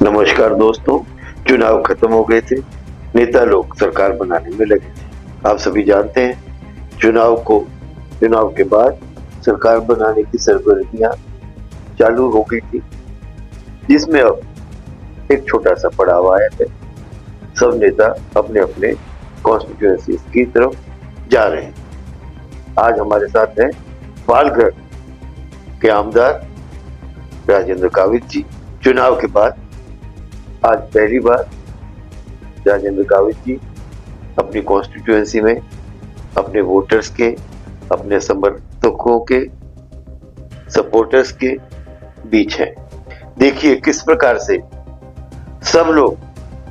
नमस्कार दोस्तों। चुनाव खत्म हो गए थे, नेता लोग सरकार बनाने में लगे थे। आप सभी जानते हैं चुनाव के बाद सरकार बनाने की सरगर्मियां चालू हो गई थी, जिसमें अब एक छोटा सा पड़ाव आया है। सब नेता अपने अपने कॉन्स्टिट्यूएंसी की तरफ जा रहे हैं। आज हमारे साथ हैं पालघर के आमदार राजेंद्र गावित जी। चुनाव के बाद आज पहली बार राजेंद्र गावित जी अपनी कॉन्स्टिट्यूएंसी में अपने वोटर्स के, अपने समर्थकों के, सपोर्टर्स के बीच हैं। देखिए किस प्रकार से सब लोग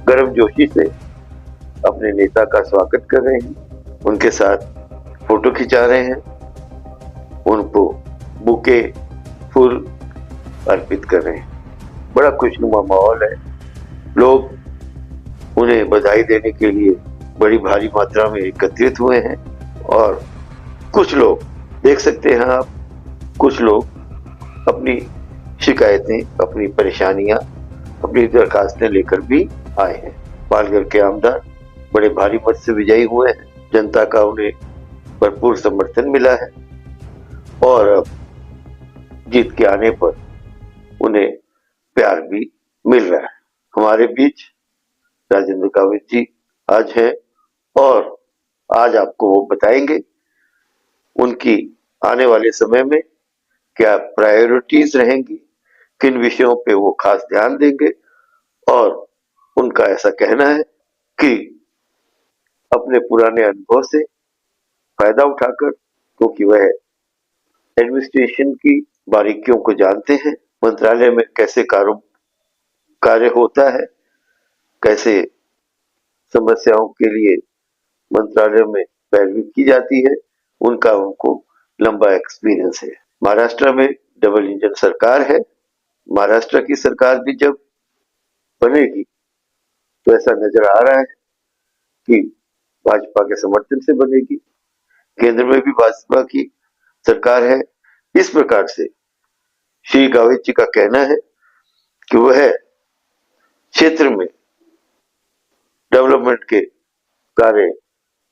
गर्मजोशी से अपने नेता का स्वागत कर रहे हैं, उनके साथ फोटो खिंचा रहे हैं, उनको बुके फूल अर्पित कर रहे हैं। बड़ा खुशनुमा माहौल है। लोग उन्हें बधाई देने के लिए बड़ी भारी मात्रा में एकत्रित हुए हैं और कुछ लोग देख सकते हैं आप, कुछ लोग अपनी शिकायतें, अपनी परेशानियां, अपनी दरखास्तें लेकर भी आए हैं। पालघर के आमदार बड़े भारी मत से विजयी हुए हैं। जनता का उन्हें भरपूर समर्थन मिला है और अब जीत के आने पर उन्हें प्यार भी मिल रहा है। हमारे बीच राजेंद्र गावित जी आज है और आज आपको वो बताएंगे उनकी आने वाले समय में क्या प्रायोरिटीज रहेंगी, किन विषयों पे वो खास ध्यान देंगे। और उनका ऐसा कहना है कि अपने पुराने अनुभव से फायदा उठाकर, क्योंकि वह एडमिनिस्ट्रेशन की बारीकियों को जानते हैं, मंत्रालय में कैसे कार्य होता है, कैसे समस्याओं के लिए मंत्रालय में पैरवी की जाती है, उनको लंबा एक्सपीरियंस है। महाराष्ट्र में डबल इंजन सरकार है। महाराष्ट्र की सरकार भी जब बनेगी तो ऐसा नजर आ रहा है कि भाजपा के समर्थन से बनेगी। केंद्र में भी भाजपा की सरकार है। इस प्रकार से श्री गावित जी का कहना है कि वह क्षेत्र में डेवलपमेंट के कार्य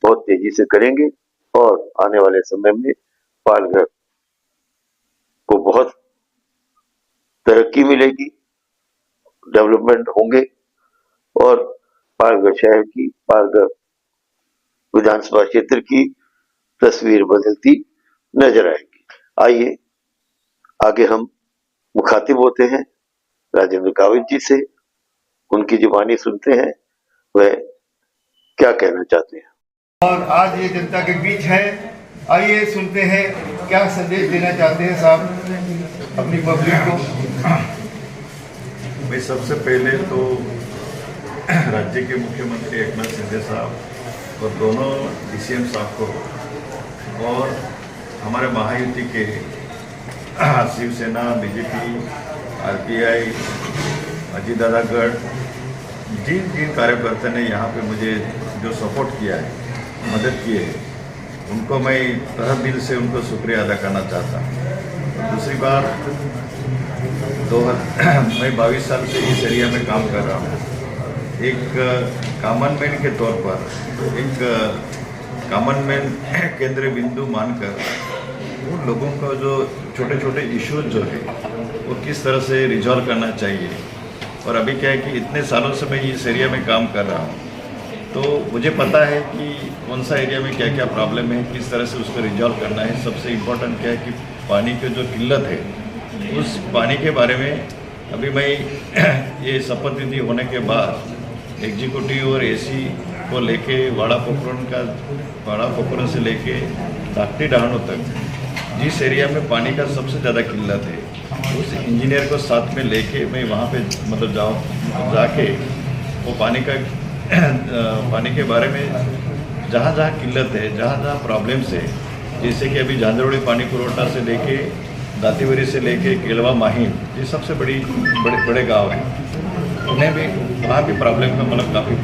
बहुत तेजी से करेंगे और आने वाले समय में पालघर को बहुत तरक्की मिलेगी, डेवलपमेंट होंगे और पालघर शहर की, पालघर विधानसभा क्षेत्र की तस्वीर बदलती नजर आएगी। आइए आगे हम मुखातिब होते हैं राजेंद्र गावित जी से, उनकी जुबानी सुनते हैं वह क्या कहना चाहते हैं। और आज ये जनता के बीच है। आइए सुनते हैं क्या संदेश देना चाहते हैं साहब अपनी पब्लिक को। मैं सबसे पहले तो राज्य के मुख्यमंत्री एकनाथ शिंदे साहब और दोनों डीसीएम साहब को और हमारे महायुति के शिवसेना, बीजेपी, आरपीआई, अजीत दादा गढ़, जिन जिन कार्यकर्ता ने यहाँ पे मुझे जो सपोर्ट किया है, मदद की है, उनको मैं तहे दिल से उनको शुक्रिया अदा करना चाहता हूँ। दूसरी बात, मैं 22 साल से इस एरिया में काम कर रहा हूँ। एक कॉमन मैन के तौर पर, एक कॉमन मैन केंद्र बिंदु मानकर उन लोगों का जो छोटे छोटे इश्यूज जो है वो किस तरह से रिजॉल्व करना चाहिए। और अभी क्या है कि इतने सालों से मैं इस एरिया में काम कर रहा हूँ, तो मुझे पता है कि कौन सा एरिया में क्या क्या प्रॉब्लम है, किस तरह से उसको रिजॉल्व करना है। सबसे इम्पोर्टेंट क्या है कि पानी की जो किल्लत है, उस पानी के बारे में अभी मैं ये शपथ विधि होने के बाद एग्जीक्यूटिव और एसी को लेके वाड़ा पोखरण से लेके धाकटी डहानों तक जिस एरिया में पानी का सबसे ज़्यादा किल्लत है, उस इंजीनियर को साथ में लेके मैं वहाँ पे जाके वो पानी के बारे में जहाँ जहाँ किल्लत है, जहाँ जहाँ प्रॉब्लम्स है, जैसे कि अभी झांझरोड़ी पानी पुरोठा से लेके दातीवरी से लेके केलवा माहिम, ये सबसे बड़े गांव हैं, उन्हें भी वहाँ भी प्रॉब्लम का मतलब काफ़ी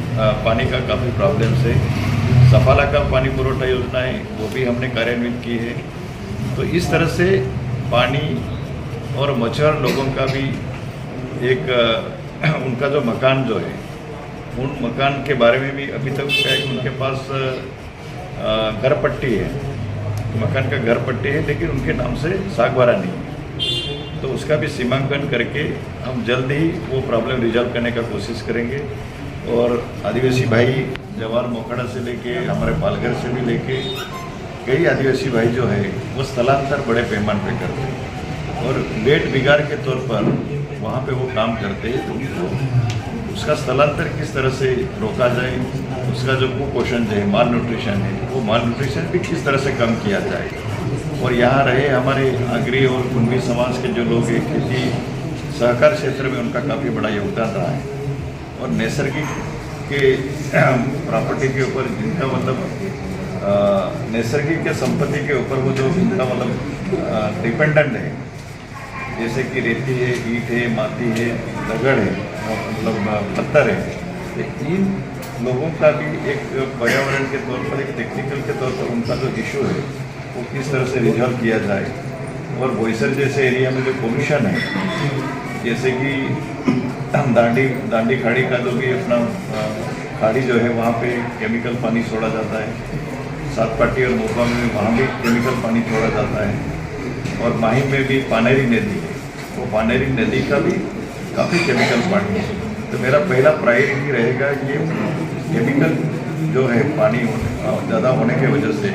पानी का काफ़ी प्रॉब्लम्स है। सफाला का पानी पुरोठा योजना है, वो भी हमने कार्यान्वित की है। तो इस तरह से पानी और मच्छर लोगों का भी एक उनका जो मकान जो है, उन मकान के बारे में भी अभी तक क्या है कि उनके पास घर पट्टी है, मकान का घर पट्टी है, लेकिन उनके नाम से सागवारा नहीं है। तो उसका भी सीमांकन करके हम जल्द ही वो प्रॉब्लम रिजॉल्व करने का कोशिश करेंगे। और आदिवासी भाई जवार मोखाड़ा से लेके हमारे पालघर से भी लेके कई आदिवासी भाई जो है वो स्थलांतर बड़े पैमाने पे करते हैं और वेट बिगाड़ के तौर पर वहाँ पे वो काम करते हैं। तो उनको उसका स्थलांतर किस तरह से रोका जाए, उसका जो कुपोषण जो है, माल न्यूट्रिशन है, वो माल न्यूट्रिशन भी किस तरह से कम किया जाए। और यहाँ रहे हमारे आगरी और कुंभी समाज के जो लोग हैं, खेती सहकार क्षेत्र में उनका काफ़ी बड़ा योगदान रहा है। और नैसर्गिक के प्रॉपर्टी के ऊपर जिनका मतलब नैसर्गिक के संपत्ति के ऊपर वो जो जिनका मतलब डिपेंडेंट है, जैसे कि रेती है, ईंट है, माटी है, दगड़ है, मतलब पत्थर है, तो इन लोगों का भी एक पर्यावरण के तौर पर, एक टेक्निकल के तौर पर उनका जो इशू है वो किस तरह से रिजॉल्व किया जाए। और बोईसर जैसे एरिया में जो पोल्यूशन है, जैसे कि दांडी खाड़ी का जो भी अपना खाड़ी जो है वहाँ पे केमिकल पानी छोड़ा जाता है, सातपाटी और मोपा में वहाँ भी केमिकल पानी छोड़ा जाता है। और माहिम में भी पानेरी नदी है, वो पानेरी नदी का भी काफ़ी केमिकल पानी है। तो मेरा पहला प्रायोरिटी रहेगा ये केमिकल जो है पानी ज़्यादा होने की वजह से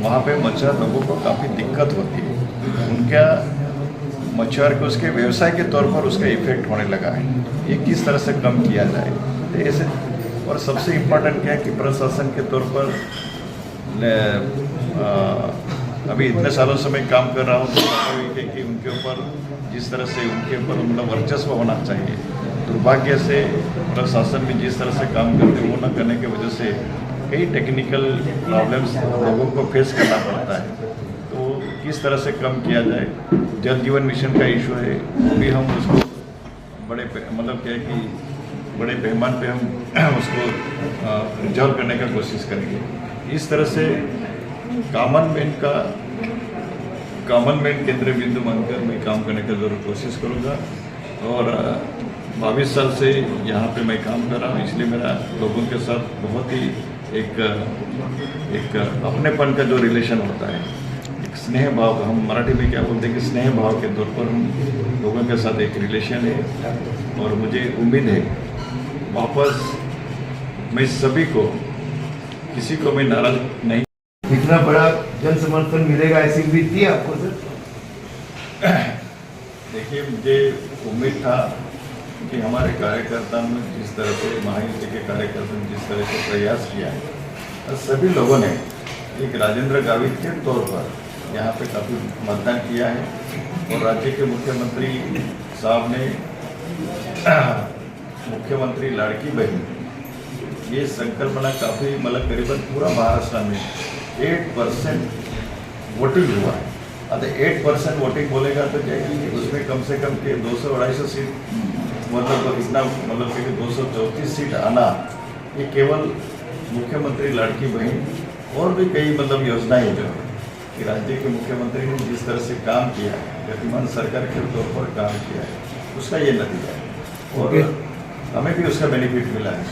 वहाँ पे मच्छर लोगों को काफ़ी दिक्कत होती है, उनका मच्छर को उसके व्यवसाय के तौर पर उसका इफेक्ट होने लगा है। ये किस तरह से कम किया जाए, तो ऐसे। और सबसे इम्पोर्टेंट क्या है कि प्रशासन के तौर पर अभी इतने सालों से मैं काम कर रहा हूँ, तो स्वाभाविक है कि उनके ऊपर जिस तरह से उनके ऊपर उनका वर्चस्व होना चाहिए। दुर्भाग्य से प्रशासन भी जिस तरह से काम करते वो न करने की वजह से कई टेक्निकल प्रॉब्लम्स लोगों को फेस करना पड़ता है। तो किस तरह से कम किया जाए, जल जीवन मिशन का इशू है, वो भी हम उसको बड़े मतलब क्या है कि बड़े पैमाने पे हम उसको रिजॉल्व करने का कोशिश करेंगे। इस तरह से कॉमन मैन केंद्रीय बिंदु मानकर मैं काम करने का जरूर कोशिश करूँगा। और 22 साल से यहाँ पे मैं काम कर रहा हूँ, इसलिए मेरा लोगों के साथ बहुत ही एक अपनेपन का जो रिलेशन होता है, एक स्नेह भाव, हम मराठी में क्या बोलते हैं कि स्नेह भाव के तौर पर हम लोगों के साथ एक रिलेशन है। और मुझे उम्मीद है वापस मैं सभी को, किसी को मैं नाराज नहीं। इतना बड़ा जन समर्थन मिलेगा ऐसी उम्मीद थी आपको सर? देखिए, मुझे उम्मीद था कि हमारे कार्यकर्ता ने जिस तरह से, महायुति के कार्यकर्ता ने जिस तरह से प्रयास किया है, और सभी लोगों ने एक राजेंद्र गावित के तौर पर यहाँ पे काफ़ी मतदान किया है। और राज्य के मुख्यमंत्री साहब ने मुख्यमंत्री लाड़की बहन, ये संकल्पना काफ़ी मतलब करीबन पूरा महाराष्ट्र में 8% वोटिंग हुआ है। अब 8% वोटिंग बोलेगा तो क्या कि उसमें कम से कम के 200-250 सीट, मतलब इतना मतलब कि 234 सीट आना, ये केवल मुख्यमंत्री लाड़की बहन और भी कई मतलब योजनाएं जो है कि राज्य के मुख्यमंत्री ने जिस तरह से काम किया है, गतिमान सरकार के तौर पर काम किया है, उसका ये नतीजा है। और हमें भी उसका बेनिफिट मिला है।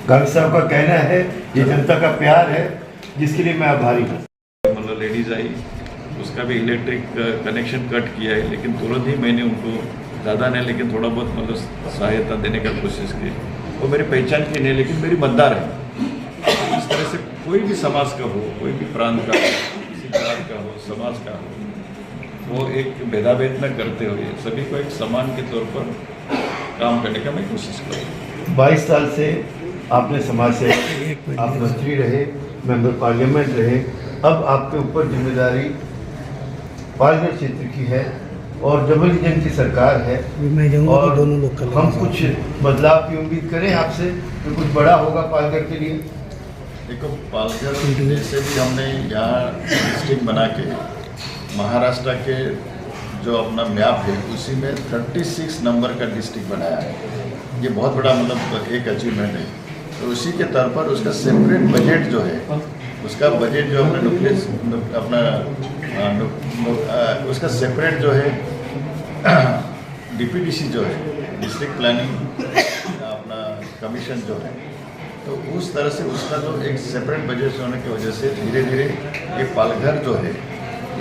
गावित साहब का कहना है ये जनता का प्यार है, जिसके लिए मैं आभारी हूँ। मतलब लेडीज आई, उसका भी इलेक्ट्रिक कनेक्शन कट किया है, लेकिन तुरंत ही मैंने उनको, ज़्यादा नहीं लेकिन थोड़ा बहुत मतलब सहायता देने का कोशिश की। वो मेरी पहचान की नहीं, लेकिन मेरी मतदार है। इस तरह से कोई भी समाज का हो, कोई भी प्रांत का हो, किसी जात का हो, समाज का हो, वो एक भेदाभेद न करते हुए सभी को एक समान के तौर पर काम करने का मैं कोशिश करूँ। 22 साल से आपने समाज से, आप मंत्री रहे, मेंबर पार्लियामेंट रहे, अब आपके ऊपर जिम्मेदारी पालघर क्षेत्र की है और जबलगंज की सरकार है। और दोनों लोग हम कुछ बदलाव की उम्मीद करें आपसे, तो कुछ बड़ा होगा पालघर के लिए। देखो, पालघर जैसे भी हमने यहाँ डिस्ट्रिक्ट बना के महाराष्ट्र के जो अपना मैप है उसी में 36 नंबर का डिस्ट्रिक्ट बनाया है। ये बहुत बड़ा मतलब एक अचीवमेंट है। तो उसी के तौर पर उसका सेपरेट बजट जो है, उसका बजट जो अपना उसका सेपरेट जो है डीपीडीसी जो है, डिस्ट्रिक्ट प्लानिंग अपना कमीशन जो है, तो उस तरह से उसका जो एक सेपरेट बजट होने की वजह से धीरे धीरे ये पालघर जो है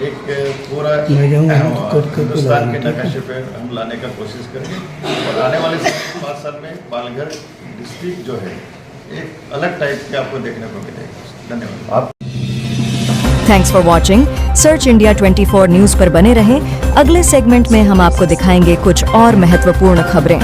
एक पूरा हिंदुस्तान के नक्शे पे हम लाने का कोशिश करेंगे और आने वाले 5 साल में पालघर डिस्ट्रिक्ट जो है एक अलग टाइप के आपको देखने को मिलेगा। धन्यवाद। Thanks for watching. Search India 24 news पर बने रहें। अगले सेगमेंट में हम आपको दिखाएंगे कुछ और महत्वपूर्ण खबरें।